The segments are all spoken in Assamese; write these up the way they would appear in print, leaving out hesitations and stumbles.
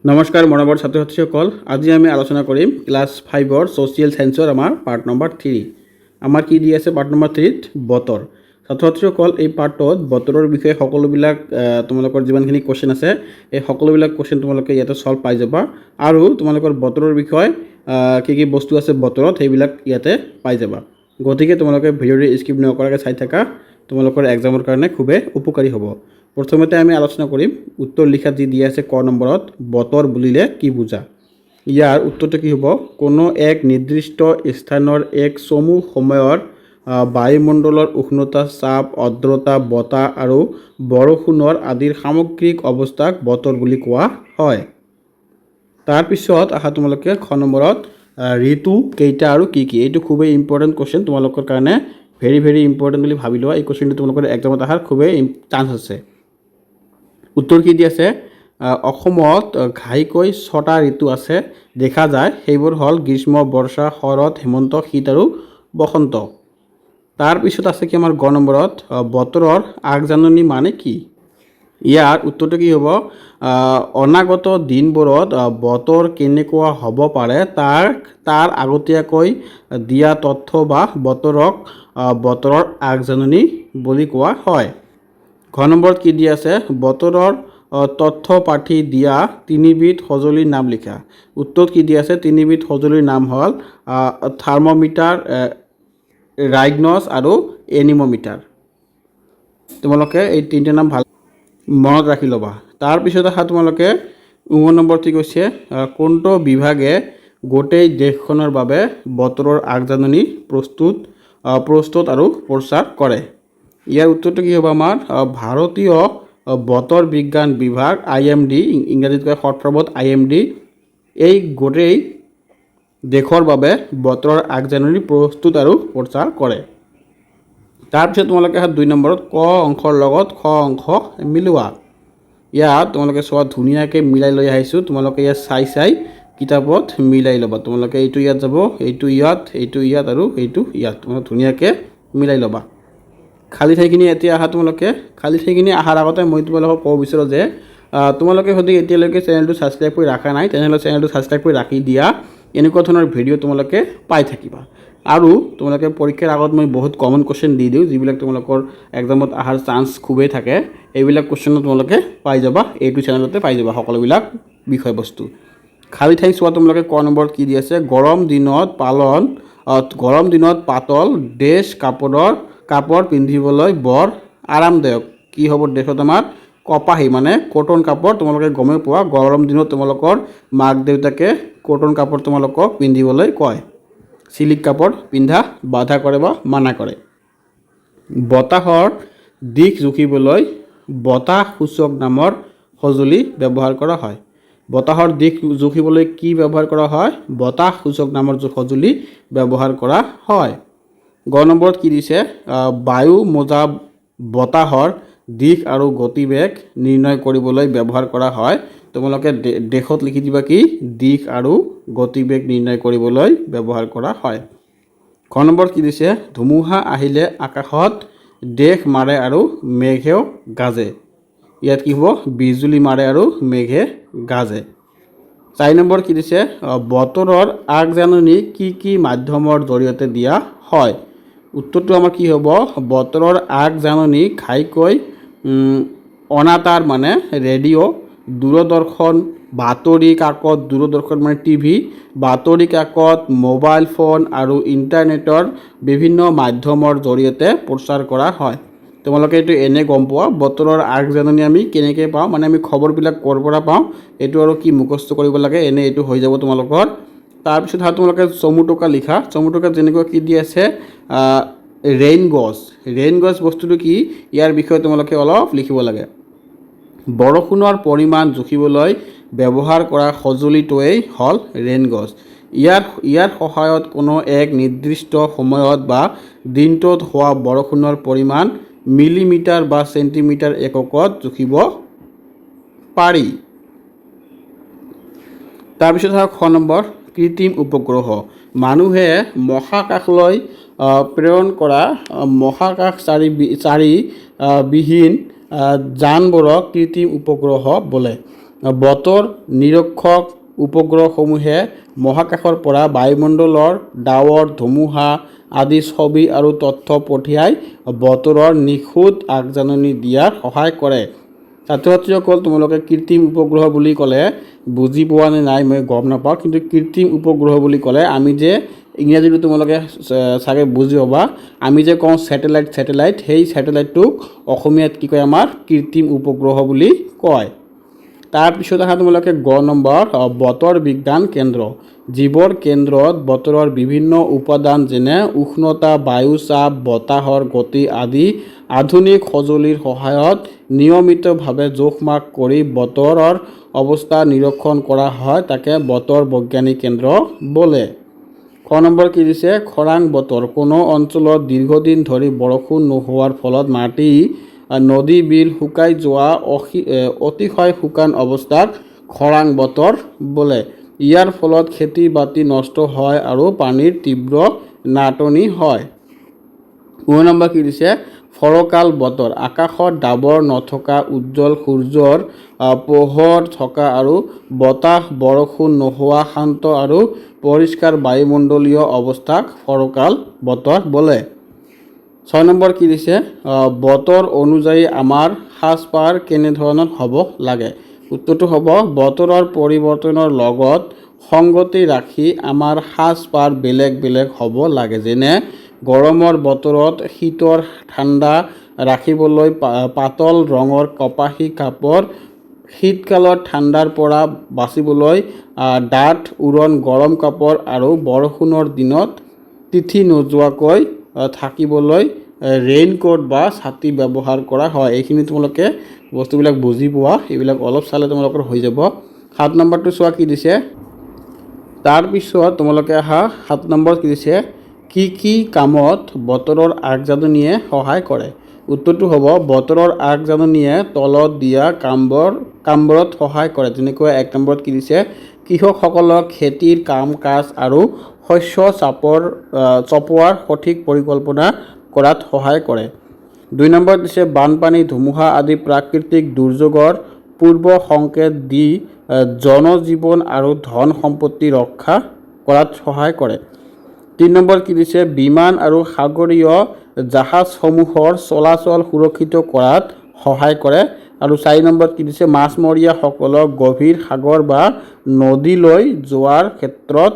নমস্কাৰ মৰমৰ ছাত্ৰ ছাত্ৰীসকল, আজি আমি আলোচনা কৰিম ক্লাছ 5ৰ ছ'চিয়েল সায়েন্সৰ আমাৰ পাৰ্ট নম্বৰ 3। আমাৰ কি দি আছে পাৰ্ট নম্বৰ 3ত বতৰ। ছাত্ৰ ছাত্ৰীসকল, এই পাৰ্টত বতৰৰ বিষয়ে সকলোবিলাক তোমালোকৰ যিমানখিনি কোৱেশ্চন আছে এই সকলোবিলাক কোৱেশ্চন তোমালোকে ইয়াতে সলভ পাই যাবা আৰু তোমালোকৰ বতৰৰ বিষয়ে কি বস্তু আছে বতৰত সেইবিলাক ইয়াতে পাই যাবা। গতিকে তোমালোকে ভিডিঅ'টো স্কিপ নকৰাকৈ চাই থাকা, তোমালোকৰ এক্সামৰ কাৰণে খুবেই উপকাৰী হ'ব। প্ৰথমতে আমি আলোচনা কৰিম উত্তৰ লিখাত যি দিয়া আছে ক নম্বৰত, বতৰ বুলিলে কি বুজা। ইয়াৰ উত্তৰটো কি হ'ব? কোনো এক নিৰ্দিষ্ট স্থানৰ এক চমু সময়ৰ বায়ুমণ্ডলৰ উষ্ণতা, চাপ, আৰ্দ্ৰতা, বতাহ আৰু বৰষুণৰ আদিৰ সামগ্ৰিক অৱস্থাক বতৰ বুলি কোৱা হয়। তাৰপিছত আহা তোমালোকে খ নম্বৰত ঋতু কেইটা আৰু কি কি। এইটো খুবেই ইম্পৰ্টেণ্ট কুৱেশ্যন, তোমালোকৰ কাৰণে ভেৰি ইম্পৰ্টেণ্ট বুলি ভাবি লোৱা। এই কুৱেশ্যনটো তোমালোকৰ এক্সামত অহাৰ খুবেই চান্স আছে। উত্তৰ কি দি আছে? অসমত ঘাইকৈ 6টা ঋতু আছে দেখা যায়, সেইবোৰ হ'ল গ্ৰীষ্ম, বৰ্ষা, শৰৎ, হেমন্ত, শীত আৰু বসন্ত। তাৰপিছত আছে কি আমাৰ গ নম্বৰত, বতৰৰ আগজাননী মানে কি। ইয়াৰ উত্তৰটো কি হ'ব? অনাগত দিনবোৰত বতৰ কেনেকুৱা হ'ব পাৰে তাৰ আগতীয়াকৈ দিয়া তথ্য বা বতৰক বতৰৰ আগজাননী বুলি কোৱা হয়। ঘ নম্বৰত কি দি আছে? বতৰৰ তথ্য পাঠি দিয়া 3বিধ সঁজুলিৰ নাম লিখা। উত্তৰত কি দি আছে? 3বিধ সঁজুলিৰ নাম হ'ল থাৰ্মোমিটাৰ, ৰাইগনছ আৰু এনিমোমিটাৰ। তোমালোকে এই 3টা নাম ভাল মনত ৰাখি ল'বা। তাৰপিছত আহা তোমালোকে নম্বৰ কি কৈছে? কোনটো বিভাগে গোটেই দেশখনৰ বাবে বতৰৰ আগজাননী প্ৰস্তুত আৰু প্ৰচাৰ কৰে। ইয়াৰ উত্তৰটো কি হ'ব আমাৰ? ভাৰতীয় বতৰ বিজ্ঞান বিভাগ IMD, ইংৰাজীত কয় শৰ্ট ফৰ্মত IMD, এই গোটেই দেশৰ বাবে বতৰৰ আগজাননী প্ৰস্তুত আৰু প্ৰচাৰ কৰে। তাৰপিছত তোমালোকে 2 নম্বৰত ক অংশৰ লগত খ অংশ মিলোৱা। ইয়াত তোমালোকে চোৱা ধুনীয়াকৈ মিলাই লৈ আহিছোঁ, তোমালোকে ইয়াত চাই কিতাপত মিলাই ল'বা। তোমালোকে এইটো ইয়াত যাব, এইটো ইয়াত আৰু এইটো ইয়াত, তোমালোকে ধুনীয়াকৈ মিলাই ল'বা। খালী ঠাইখিনি এতিয়া আহা। তোমালোকে খালী ঠাইখিনি অহাৰ আগতে মই তোমালোকক ক'ব বিচাৰোঁ যে তোমালোকে যদি এতিয়ালৈকে চেনেলটো ছাবস্ক্ৰাইব কৰি ৰখা নাই তেনেহ'লে চেনেলটো ছাবস্ক্ৰাইব কৰি ৰাখি দিয়া। এনেকুৱা ধৰণৰ ভিডিঅ' তোমালোকে পাই থাকিবা। আৰু তোমালোকে পৰীক্ষাৰ আগত মই বহুত কমন কুৱেশ্যন দি দিওঁ, যিবিলাক তোমালোকৰ এক্সামত অহাৰ চান্স খুবেই থাকে। এইবিলাক কুৱেশ্যনো তোমালোকে পাই যাবা, এইটো চেনেলতে পাই যাবা সকলোবিলাক বিষয়বস্তু। খালী ঠাই চোৱা তোমালোকে ক নম্বৰত কি দি আছে? গৰম দিনত পাতল ড্ৰেছ কাপোৰ পিন্ধিবলৈ বৰ আৰামদায়ক কি হ'ব ড্ৰেছত আমাৰ? কপাহী মানে কটন কাপোৰ। তোমালোকে গমেই পোৱা গৰম দিনত তোমালোকৰ মাক দেউতাকে কটন কাপোৰ তোমালোকক পিন্ধিবলৈ কয়। চিল্ক কাপোৰ পিন্ধা বাধা কৰে বা মানা কৰে। বতাহৰ দিশ জুখিবলৈ বতাহ সূচক নামৰ সঁজুলি ব্যৱহাৰ কৰা হয়। বতাহৰ দিশ জুখিবলৈ কি ব্যৱহাৰ কৰা হয়? বতাহ সূচক নামৰ সঁজুলি ব্যৱহাৰ কৰা হয়। গ নম্বৰত কি দিছে? বায়ু মোজা বতাহৰ দিশ আৰু গতিবেগ নিৰ্ণয় কৰিবলৈ ব্যৱহাৰ কৰা হয়। তোমালোকে দেশত লিখি দিবা কি? দিশ আৰু গতিবেগ নিৰ্ণয় কৰিবলৈ ব্যৱহাৰ কৰা হয়। খ নম্বৰত কি দিছে? ধুমুহা আহিলে আকাশত দেশ মাৰে আৰু মেঘেও গাজে। ইয়াত কি হ'ব? বিজুলী মাৰে আৰু মেঘে গাজে। 4 নম্বৰত কি দিছে? বতৰৰ আগজাননী কি মাধ্যমৰ জৰিয়তে দিয়া হয়। উত্তৰটো আমাৰ কি হ'ব? বতৰৰ আগজাননী ঘাইকৈ অনাতাঁৰ মানে ৰেডিঅ', দূৰদৰ্শন, বাতৰি কাকত, দূৰদৰ্শন মানে TV, বাতৰি কাকত, মোবাইল ফোন আৰু ইণ্টাৰনেটৰ বিভিন্ন মাধ্যমৰ জৰিয়তে প্ৰচাৰ কৰা হয়। তোমালোকে এইটো এনে গম পোৱা বতৰৰ আগজাননী আমি কেনেকৈ পাওঁ, মানে আমি খবৰবিলাক ক'ৰ পৰা পাওঁ, এইটো আৰু কি মুখস্থ কৰিব লাগে, এনে এইটো হৈ যাব তোমালোকৰ। তাৰপিছত তোমালোকে চমু টোকা লিখা। চমু টোকাত যেনেকুৱা কি দি আছে? ৰেইন গছ বস্তুটো কি, ইয়াৰ বিষয়ে তোমালোকে অলপ লিখিব লাগে। বৰষুণৰ পৰিমাণ জুখিবলৈ ব্যৱহাৰ কৰা সঁজুলিটোৱেই হ'ল ৰেইন গছ। ইয়াৰ সহায়ত কোনো এক নিৰ্দিষ্ট সময়ত বা দিনটোত হোৱা বৰষুণৰ পৰিমাণ মিলিমিটাৰ বা চেণ্টিমিটাৰ এককত জুখিব পাৰি। তাৰপিছত খ নম্বৰ কৃত্ৰিম উপগ্ৰহ। মানুহে মহাকাশলৈ প্ৰেৰণ কৰা মহাকাশচাৰীবিহীন যানবোৰক কৃত্ৰিম উপগ্ৰহ বোলে। বতৰ নিৰীক্ষক উপগ্ৰহসমূহে মহাকাশৰ পৰা বায়ুমণ্ডলৰ ডাৱৰ ধুমুহা আদি ছবি আৰু তথ্য পঠিয়াই বতৰৰ নিখুঁত আগজাননী দিয়াত সহায় কৰে। ছাত্ৰ ছাত্ৰীসকল, তোমালোকে কৃত্ৰিম উপগ্ৰহ বুলি ক'লে বুজি পোৱা নে নাই মই গম নাপাওঁ, কিন্তু কৃত্ৰিম উপগ্ৰহ বুলি ক'লে আমি যে ইংৰাজীটো তোমালোকে চাগে বুজি পাবা, আমি যে কওঁ ছেটেলাইট, সেই ছেটেলাইটটোক অসমীয়াত কি কয় আমাৰ কৃত্ৰিম উপগ্ৰহ বুলি কয়। তাৰপিছত আহা তোমালোকে গ নম্বৰ বতৰ বিজ্ঞান কেন্দ্ৰ। যিবোৰ কেন্দ্ৰত বতৰৰ বিভিন্ন উপাদান যেনে উষ্ণতা, বায়ু চাপ, বতাহৰ গতি আদি আধুনিক সঁজুলিৰ সহায়ত নিয়মিতভাৱে জোখ-মাখ কৰি বতৰৰ অৱস্থা নিৰীক্ষণ কৰা হয়, তাকে বতৰ বৈজ্ঞানিক কেন্দ্ৰ বোলে। খ নম্বৰ কি দিছে? খৰাং বতৰ। কোনো অঞ্চলত দীৰ্ঘদিন ধৰি বৰষুণ নোহোৱাৰ ফলত মাটি, নদী, বিল শুকাই যোৱা অতিশয় শুকান অৱস্থাক খৰাং বতৰ বোলে। ইয়াৰ ফলত খেতি বাতি নষ্ট হয় আৰু পানীৰ তীব্ৰ নাটনি হয়। 9 নম্বৰ কি দিছে? ফৰকাল বতৰ। আকাশত ডাৱৰ নথকা, উজ্জ্বল সূৰ্যৰ পোহৰ থকা আৰু বতাহ বৰষুণ নোহোৱা শান্ত আৰু পৰিষ্কাৰ বায়ুমণ্ডলীয় অৱস্থাক ফৰকাল বতৰ বোলে। 6 নম্বৰ কি দিছে? বতৰ অনুযায়ী আমাৰ সাজপাৰ কেনেধৰণৰ হ'ব লাগে? উত্তৰটো হ'ব বতৰৰ পৰিৱৰ্তনৰ লগত সংগতি ৰাখি আমাৰ সাজপাৰ বেলেগ বেলেগ হ'ব লাগে। যেনে গৰমৰ বতৰত শীতৰ ঠাণ্ডা ৰাখিবলৈ পাতল ৰঙৰ কপাহী কাপোৰ, শীতকালত ঠাণ্ডাৰ পৰা বাচিবলৈ ডাঠ উৰণ গৰম কাপোৰ আৰু বৰষুণৰ দিনত তিতি নোযোৱাকৈ থাকিবলৈ ৰেইনকোট বা ছাতি ব্যৱহাৰ কৰা হয়। এইখিনি তোমালোকে বস্তুবিলাক বুজি পোৱা, এইবিলাক অলপ চালে তোমালোকৰ হৈ যাব। 7 নম্বৰটো চোৱা কি দিছে? তাৰপিছত তোমালোকে আহা 7 নম্বৰ কি দিছে? কি কামত বতৰৰ আগজাননীয়ে সহায় কৰে? উত্তৰটো হ'ব বতৰৰ আগজাননীয়ে তলত দিয়া কামবোৰত সহায় কৰে। যেনেকৈ 1 নম্বৰত কি দিছে? কৃষকসকলক খেতিৰ কাম কাজ আৰু শস্য চপোৱাৰ সঠিক পৰিকল্পনা কৰাত সহায় কৰে। 2 নম্বৰত দিছে বানপানী, ধুমুহা আদি প্ৰাকৃতিক দুৰ্যোগৰ পূৰ্ব সংকেত দি জনজীৱন আৰু ধন সম্পত্তি ৰক্ষা কৰাত সহায় কৰে। 3 নম্বৰ কি দিছে? বিমান আৰু সাগৰীয় জাহাজসমূহৰ চলাচল সুৰক্ষিত কৰাত সহায় কৰে। আৰু 4 নম্বৰত কি দিছে? মাছমৰীয়াসকলক গভীৰ সাগৰ বা নদীলৈ যোৱাৰ ক্ষেত্ৰত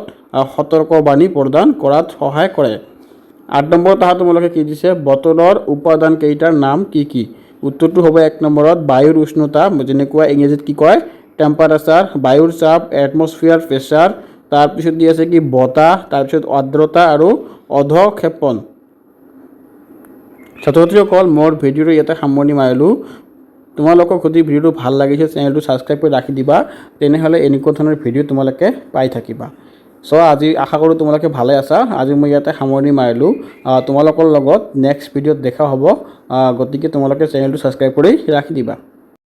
সতৰ্কবাণী প্ৰদান কৰাত সহায় কৰে। 8 নম্বৰত আহা তোমালোকে কি দিছে? বতৰৰ উপাদান কেইটাৰ নাম কি কি? উত্তৰটো হ'ব 1 নম্বৰত বায়ুৰ উষ্ণতা, যেনেকুৱা ইংৰাজীত কি কয় টেম্পাৰেচাৰ, বায়ুৰ চাপ এটমস্ফিয়াৰ প্ৰেছাৰ, তাৰপিছত দি আছে কি বতাহ, তাৰপিছত আৰ্দ্ৰতা আৰু অধক্ষেপণ। ছাত্ৰ ছাত্ৰীসকল, মোৰ ভিডিঅ'টো ইয়াতে সামৰণি মাৰিলোঁ। তোমালোকক যদি ভিডিঅ'টো ভাল লাগিছে চেনেলটো ছাবস্ক্ৰাইব কৰি ৰাখি দিবা, তেনেহ'লে এনেকুৱা ধৰণৰ ভিডিঅ' তোমালোকে পাই থাকিবা। আজি আশা কৰোঁ তোমালোকে ভালে আছা। আজি মই ইয়াতে সামৰণি মাৰিলোঁ। তোমালোকৰ লগত নেক্সট ভিডিঅ'ত দেখা হ'ব, গতিকে তোমালোকে চেনেলটো ছাবস্ক্ৰাইব কৰি ৰাখি দিবা।